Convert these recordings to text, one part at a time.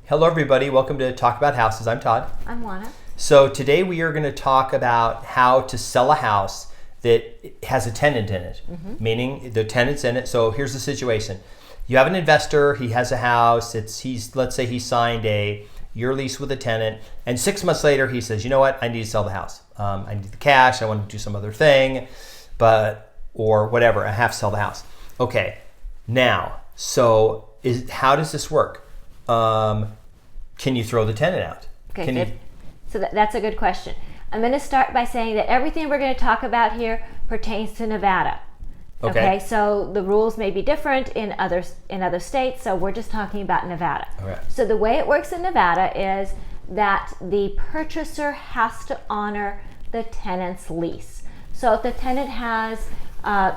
Hello everybody, welcome to Talk About Houses. I'm Todd. I'm Oana. So today we are going to talk about how to sell a house that has a tenant in it, meaning the tenant's in it. So here's the situation. You have an investor, he has a house, let's say he signed a year lease with a tenant, and 6 months later he says, you know what, I need to sell the house. I need the cash, I want to do some other thing, or whatever, I have to sell the house. Okay, now, so how does this work? Can you throw the tenant out? Okay, so that's a good question. I'm going to start by saying that everything we're going to talk about here pertains to Nevada. Okay, so the rules may be different in other states, so we're just talking about Nevada. Okay. So the way it works in Nevada is that the purchaser has to honor the tenant's lease. So if the tenant has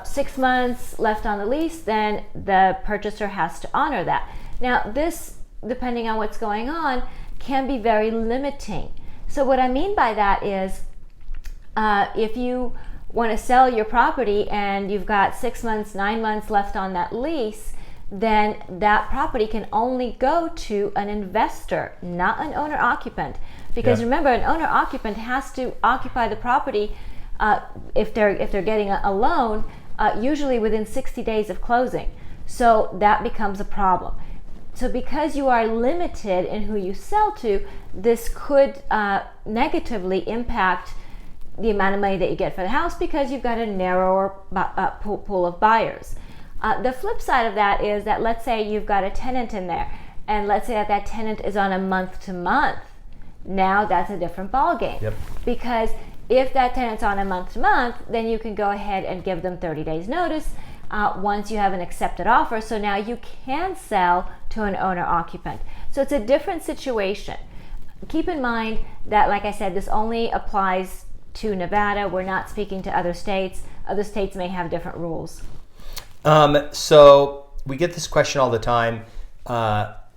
6 months left on the lease, then the purchaser has to honor that. Now this, depending on what's going on, can be very limiting. So what I mean by that is if you want to sell your property and you've got 6 months, 9 months left on that lease, then that property can only go to an investor, not an owner-occupant. Because remember, an owner-occupant has to occupy the property if they're getting a loan, usually within 60 days of closing. So that becomes a problem. So because you are limited in who you sell to, this could negatively impact the amount of money that you get for the house because you've got a narrower pool of buyers. The flip side of that is that let's say you've got a tenant in there, and let's say that tenant is on a month-to-month. Now that's a different ballgame. Yep. Because if that tenant's on a month-to-month, then you can go ahead and give them 30 days notice once you have an accepted offer. So now you can sell to an owner-occupant. So it's a different situation. Keep in mind that, like I said, this only applies to Nevada. We're not speaking to other states. Other states may have different rules. So we get this question all the time.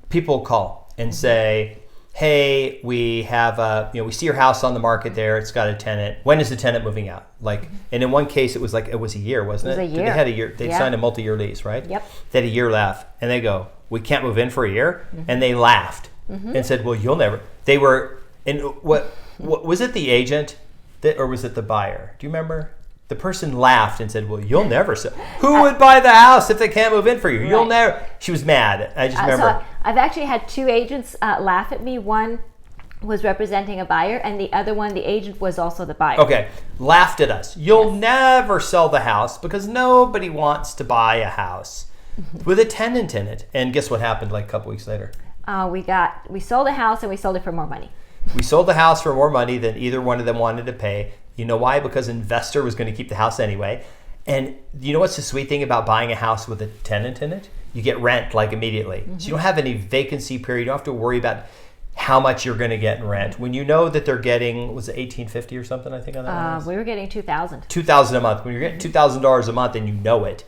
People call and say, hey, we have we see your house on the market there. It's got a tenant. When is the tenant moving out? And in one case, it was a year, wasn't it? It was a year. They had a year. They signed a multi-year lease, right? Yep. They had a year left, and they go, we can't move in for a year, and they laughed and said, well, you'll never. They were, and what was it? The agent, or was it the buyer? Do you remember? The person laughed and said, well, you'll never sell. Who would buy the house if they can't move in for you? Right. You'll never. She was mad. I just remember. So I've actually had two agents laugh at me. One was representing a buyer, and the other one, the agent, was also the buyer. Okay, laughed at us. You'll never sell the house because nobody wants to buy a house with a tenant in it. And guess what happened a couple weeks later? We sold a house, and we sold it for more money. We sold the house for more money than either one of them wanted to pay. You know why? Because investor was going to keep the house anyway. And you know what's the sweet thing about buying a house with a tenant in it? You get rent immediately. So you don't have any vacancy period. You don't have to worry about how much you're going to get in rent. When you know that they're getting, was it $1,850 or something, I think, on that house? We were getting $2,000. $2,000 a month. When you're getting $2,000 a month and you know it,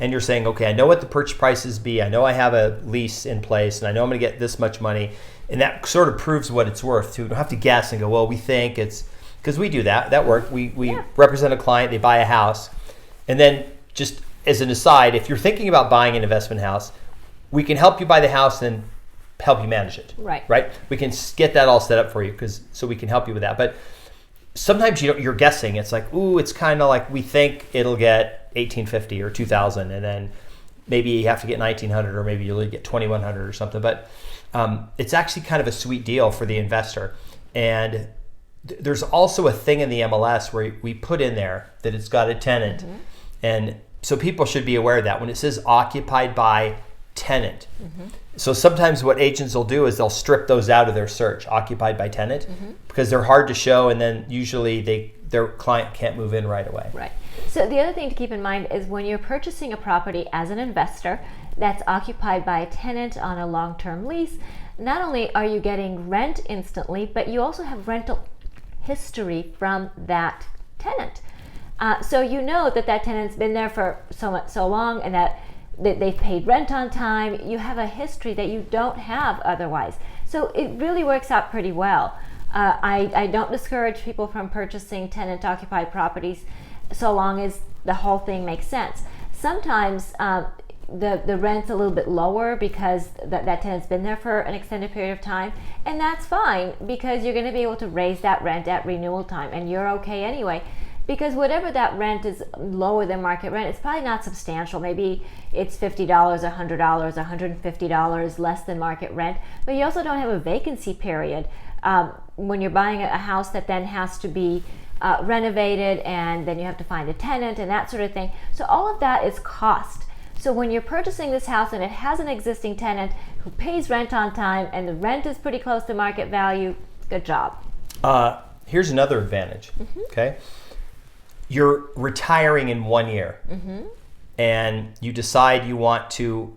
and you're saying, okay, I know what the purchase prices be. I know I have a lease in place, and I know I'm going to get this much money. And that sort of proves what it's worth, too. You don't have to guess and go, well, we think it's... Because we do that. That work. We represent a client. They buy a house. And then just as an aside, if you're thinking about buying an investment house, we can help you buy the house and help you manage it. Right? We can get that all set up for you so we can help you with that. But sometimes you're guessing. It's it's kind of like we think it'll get $1,850 or $2,000, and then maybe you have to get $1,900, or maybe you'll get $2,100 or something. But it's actually kind of a sweet deal for the investor. And there's also a thing in the MLS where we put in there that it's got a tenant. And so people should be aware of that when it says occupied by tenant. So sometimes what agents will do is they'll strip those out of their search, occupied by tenant, because they're hard to show, and then usually their client can't move in right away. Right. So the other thing to keep in mind is when you're purchasing a property as an investor that's occupied by a tenant on a long-term lease, not only are you getting rent instantly, but you also have rental history from that tenant. So you know that tenant's been there for so long, and that they've paid rent on time. You have a history that you don't have otherwise. So it really works out pretty well. I don't discourage people from purchasing tenant-occupied properties so long as the whole thing makes sense. Sometimes the rent's a little bit lower because that tenant's been there for an extended period of time, and that's fine because you're going to be able to raise that rent at renewal time, and you're okay anyway. Because whatever that rent is lower than market rent, it's probably not substantial. Maybe it's $50, $100, $150 less than market rent. But you also don't have a vacancy period when you're buying a house that then has to be renovated, and then you have to find a tenant and that sort of thing. So all of that is cost. So when you're purchasing this house and it has an existing tenant who pays rent on time and the rent is pretty close to market value, good job. Here's another advantage, okay? You're retiring in 1 year, and you decide you want to,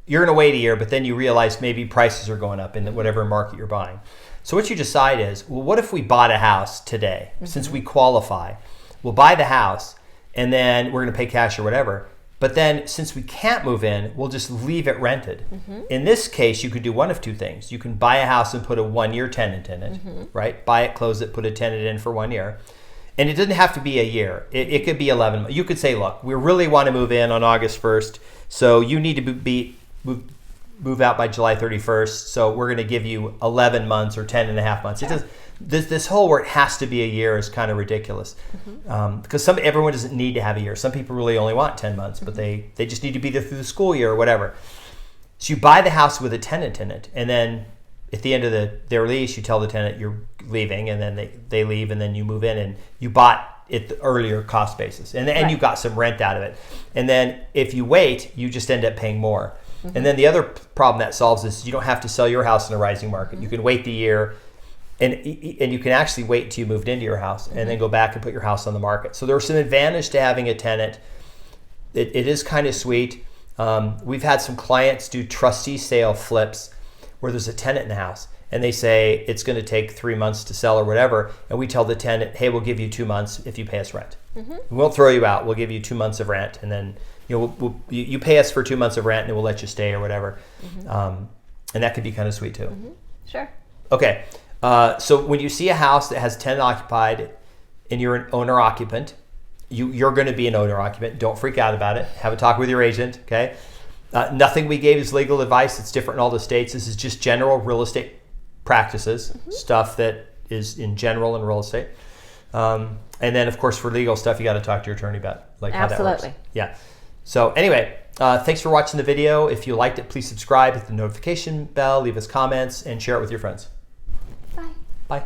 you're going to wait a year, but then you realize maybe prices are going up in whatever market you're buying. So what you decide is, well, what if we bought a house today, since we qualify? We'll buy the house, and then we're going to pay cash or whatever. But then since we can't move in, we'll just leave it rented. In this case, you could do one of two things. You can buy a house and put a 1-year tenant in it, right? Buy it, close it, put a tenant in for 1 year. And it doesn't have to be a year. It could be 11 months. You could say, look, we really want to move in on August 1st, so you need to move out by July 31st, so we're going to give you 11 months or 10 and a half months. It does, this whole where it has to be a year is kind of ridiculous, because everyone doesn't need to have a year. Some people really only want 10 months, but they just need to be there through the school year or whatever. So you buy the house with a tenant in it, and then at the end of their lease, you tell the tenant you're leaving, and then they leave, and then you move in, and you bought it the earlier cost basis, and you got some rent out of it. And then if you wait, you just end up paying more. And then the other problem that solves is you don't have to sell your house in a rising market. You can wait the year, and you can actually wait until you moved into your house, and then go back and put your house on the market. So there's some advantage to having a tenant. It is kind of sweet. We've had some clients do trustee sale flips where there's a tenant in the house, and they say it's going to take 3 months to sell or whatever, and we tell the tenant, hey, we'll give you 2 months if you pay us rent. We won't throw you out. We'll give you 2 months of rent, and then you pay us for 2 months of rent, and then we'll let you stay or whatever. And that could be kind of sweet too. Sure. Okay, so when you see a house that has tenant occupied and you're an owner occupant, you're going to be an owner occupant. Don't freak out about it. Have a talk with your agent, okay? Nothing we gave is legal advice. It's different in all the states. This is just general real estate practices, stuff that is in general in real estate. And then, of course, for legal stuff, you got to talk to your attorney about how that works. Yeah. So anyway, thanks for watching the video. If you liked it, please subscribe, hit the notification bell, leave us comments, and share it with your friends. Bye. Bye.